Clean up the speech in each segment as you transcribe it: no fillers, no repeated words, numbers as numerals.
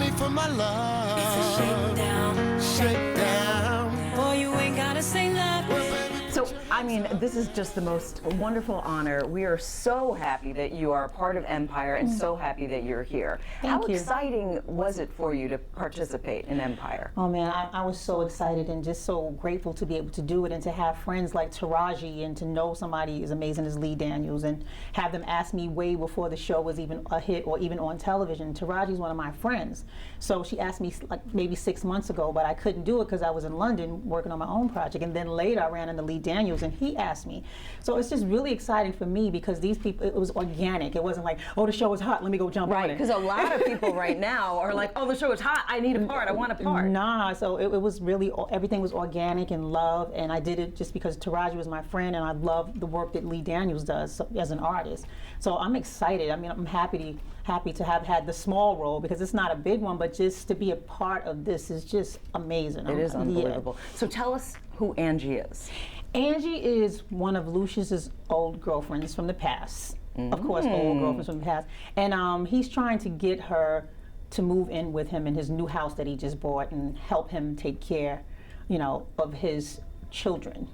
me for my love. It's a shakedown, Shakedown. Boy, you ain't gotta say nothing. So, I mean, this is just the most wonderful honor. We are so happy that you are a part of Empire and so happy that you're here. Thank How you. exciting was it for you to participate in Empire? Oh man, I was so excited and just so grateful to be able to do it and to have friends like Taraji and to know somebody as amazing as Lee Daniels and have them ask me way before the show was even a hit or even on television. Taraji's one of my friends. So she asked me like maybe 6 months ago, but I couldn't do it because I was in London working on my own project. And then later I ran into Lee Daniels and he asked me. So it's just really exciting for me because these people, it was organic. It wasn't like, oh, the show is hot, let me go jump on Right, it. because a lot of people right now are like, oh, the show is hot, I need a part, I want a part. Nah, so it was really, everything was organic and love, and I did it just because Taraji was my friend and I love the work that Lee Daniels does as an artist. So I'm excited. I mean, I'm happy to have had the small role because it's not a big one, but just to be a part of this is just amazing. It is unbelievable. So tell us who Angie is. Angie is one of Lucius's old girlfriends from the past. Of course, old girlfriends from the past. And he's trying to get her to move in with him in his new house that he just bought and help him take care, you know, of his children.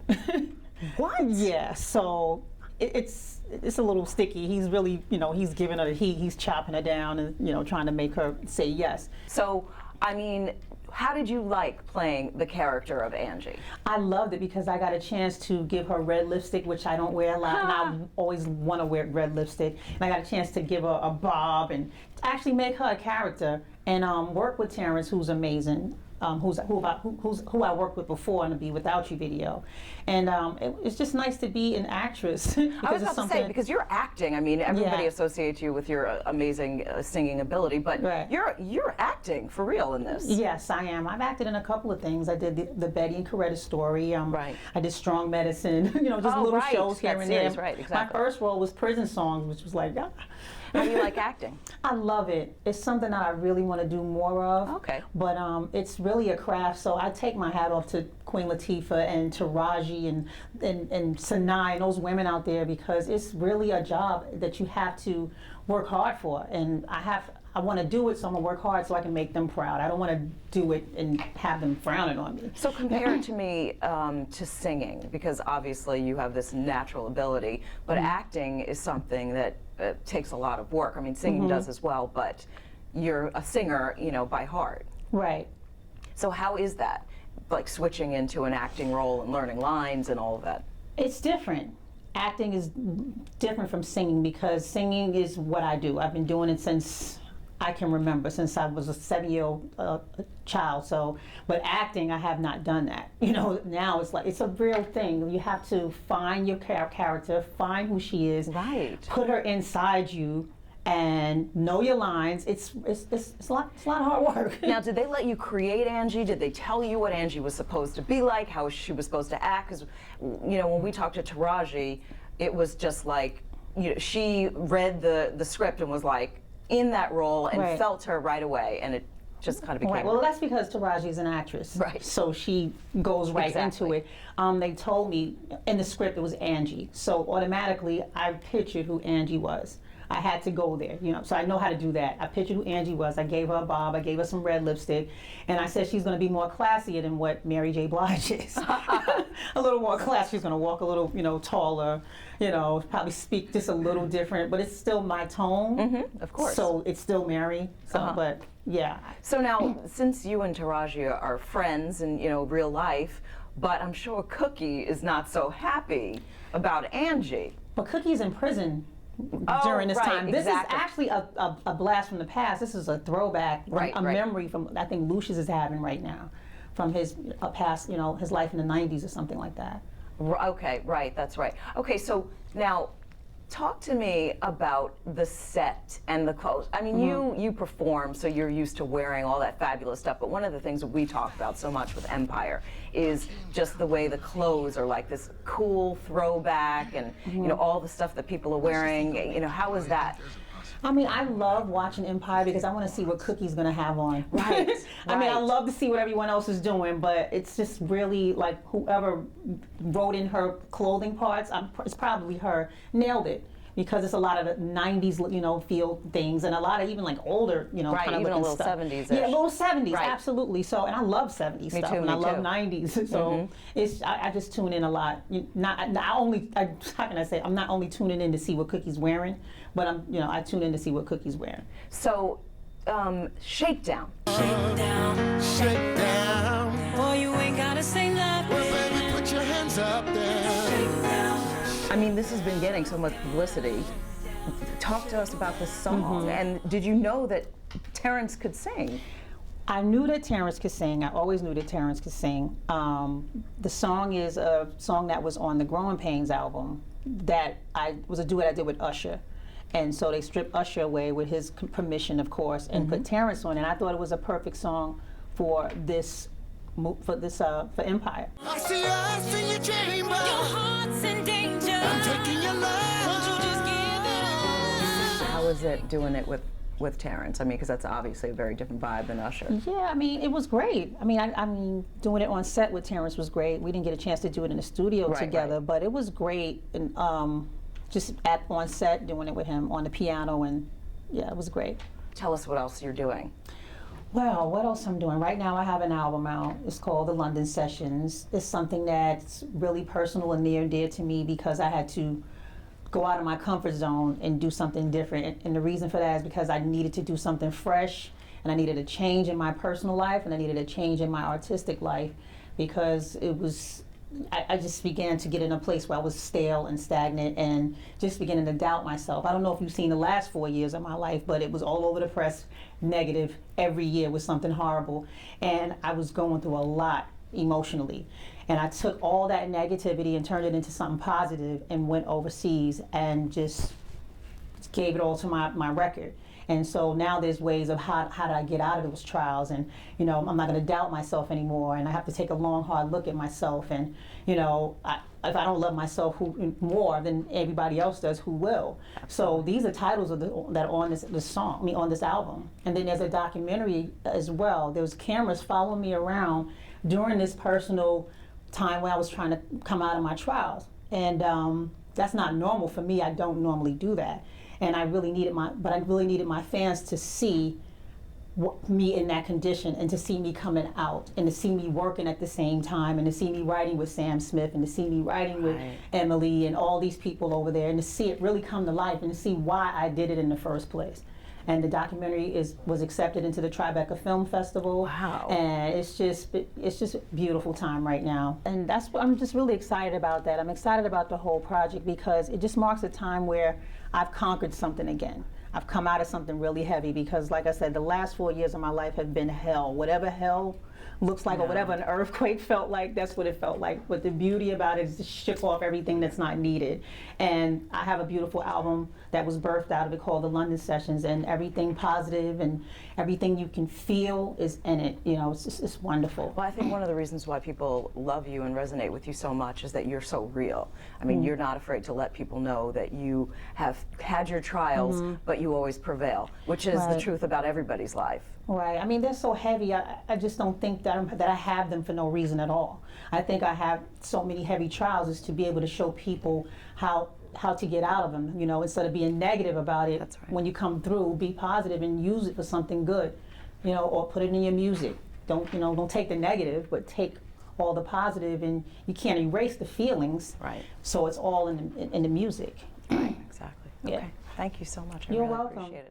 What? Yeah, so it's a little sticky. He's really, you know, he's giving her the heat, he's chopping her down and, you know, trying to make her say yes. So, I mean, how did you like playing the character of Angie? I loved it because I got a chance to give her red lipstick, which I don't wear a lot, and I always want to wear red lipstick. And I got a chance to give her a bob and actually make her a character and work with Terrence, who's amazing. Who I worked with before in the Be Without You video, and it's just nice to be an actress. I was about to say, because you're acting. I mean, everybody Yeah. associates you with your amazing singing ability, but Right. you're acting for real in this. Yes, I am. I've acted in a couple of things. I did the Betty and Coretta story. Right. I did Strong Medicine. You know, just Oh, little right. shows here That and series, there. right, exactly. My first role was Prison Songs, which was like, How do you like acting? I love it. It's something that I really want to do more of. Okay. But it's really a craft, so I take my hat off to Queen Latifah and Taraji and Sanaa and those women out there because it's really a job that you have to work hard for. And I want to do it, so I'm going to work hard so I can make them proud. I don't want to do it and have them frowning on me. So compare it to me to singing, because obviously you have this natural ability, but acting is something that takes a lot of work. I mean, singing does as well, but you're a singer, you know, by heart. Right. So how is that, like switching into an acting role and learning lines and all of that? It's different. Acting is different from singing because singing is what I do. I've been doing it since I can remember, since I was a 7-year-old child. So, but acting, I have not done that. You know, now it's like, it's a real thing. You have to find your character, find who she is, Right. put her inside you, and know your lines. It's a lot of hard work. Now, did they let you create Angie? Did they tell you what Angie was supposed to be like, how she was supposed to act? Because, you know, when we talked to Taraji, it was just like, you know, she read the script and was like in that role and Right. felt her right away, and it just kind of became. Right. Well, that's because Taraji's an actress. Right. So she goes right Exactly. into it. They told me in the script it was Angie. So automatically I pictured who Angie was. I had to go there, you know, so I know how to do that. I pictured who Angie was. I gave her a bob. I gave her some red lipstick. And I said she's going to be more classier than what Mary J. Blige is. A little more classy. She's going to walk a little, you know, taller, you know, probably speak just a little different. But it's still my tone. Of course. So it's still Mary. So, but yeah. So now, since you and Taraji are friends in, you know, real life, but I'm sure Cookie is not so happy about Angie. But Cookie's in prison Oh, during this right, time. This exactly. is actually a blast from the past. This is a throwback, Right, a right. memory from, I think Lucius is having right now, from his past, you know, his life in the 90s or something like that. Okay, right, that's right. Okay, so now, talk to me about the set and the clothes. I mean, you perform, so you're used to wearing all that fabulous stuff, but one of the things that we talk about so much with Empire is just the way the clothes are like this cool throwback and, you know, all the stuff that people are wearing. You know, how is that? I mean, I love watching Empire because I want to see what Cookie's going to have on. Right, I mean, I right. love to see what everyone else is doing, but it's just really like whoever wrote in her clothing parts, it's probably her, nailed it. because it's a lot of the 90s, feel things, and a lot of even like older, Right, kind of even a looking little stuff. 70s-ish. Yeah, a little 70s, Right. absolutely. So, and I love 70s Me stuff, too, and me I love too. 90s. So I just tune in a lot. How can I say? I'm not only tuning in to see what Cookie's wearing, but I tune in to see what Cookie's wearing. So, Shakedown. Shake down. Shake down. Boy, you ain't gotta say nothing. Well, baby, put your hands up there. Shake down. I mean, this has been getting so much publicity. Talk to us about this song. And did you know that Terrence could sing? I knew that Terrence could sing. I always knew that Terrence could sing. The song is a song that was on the Growing Pains album that was a duet I did with Usher. And so they stripped Usher away with his permission, of course, and put Terrence on. And I thought it was a perfect song for for Empire. I see us in your chamber. Your heart's in danger. I'm taking your love. Won't you just give it up? How is it doing it with Terrence? I mean, because that's obviously a very different vibe than Usher. Yeah, I mean, it was great. I mean, doing it on set with Terrence was great. We didn't get a chance to do it in the studio Right, together, right. but it was great. And just on set, doing it with him on the piano, and yeah, it was great. Tell us what else you're doing. Well, what else I'm doing? Right now I have an album out. It's called The London Sessions. It's something that's really personal and near and dear to me because I had to go out of my comfort zone and do something different. And the reason for that is because I needed to do something fresh, and I needed a change in my personal life, and I needed a change in my artistic life because I just began to get in a place where I was stale and stagnant and just beginning to doubt myself. I don't know if you've seen the last 4 years of my life, but it was all over the press, negative. Every year was something horrible. And I was going through a lot emotionally. And I took all that negativity and turned it into something positive and went overseas and just gave it all to my record. And so now there's ways of how do I get out of those trials, and I'm not going to doubt myself anymore, and I have to take a long, hard look at myself, and if I don't love myself more than everybody else does, who will? So these are titles that are on on this album. And then there's a documentary as well. There was cameras following me around during this personal time where I was trying to come out of my trials, and that's not normal for me. I don't normally do that. And I really needed my fans to see me in that condition, and to see me coming out, and to see me working at the same time, and to see me writing with Sam Smith, and to see me writing with Emily and all these people over there, and to see it really come to life, and to see why I did it in the first place. And the documentary was accepted into the Tribeca Film Festival. Wow. And it's just a beautiful time right now. And that's what I'm just really excited about that. I'm excited about the whole project because it just marks a time where I've conquered something again. I've come out of something really heavy because, like I said, the last 4 years of my life have been hell. Whatever hell looks like, or whatever an earthquake felt like, that's what it felt like. But the beauty about it is to ship off everything that's not needed. And I have a beautiful album that was birthed out of it called The London Sessions, and everything positive and everything you can feel is in it. It's wonderful. Well, I think one of the reasons why people love you and resonate with you so much is that you're so real. I mean, you're not afraid to let people know that you have had your trials, but you always prevail, which is the truth about everybody's life. Right. I mean, they're so heavy. I just don't think that I have them for no reason at all. I think I have so many heavy trials is to be able to show people how to get out of them. Instead of being negative about it. That's right. When you come through, be positive and use it for something good. Or put it in your music. Don't take the negative, but take all the positive, and you can't erase the feelings. Right. So it's all in the music. Right. Exactly. Yeah. Okay. Thank you so much. I You're really welcome. appreciate it.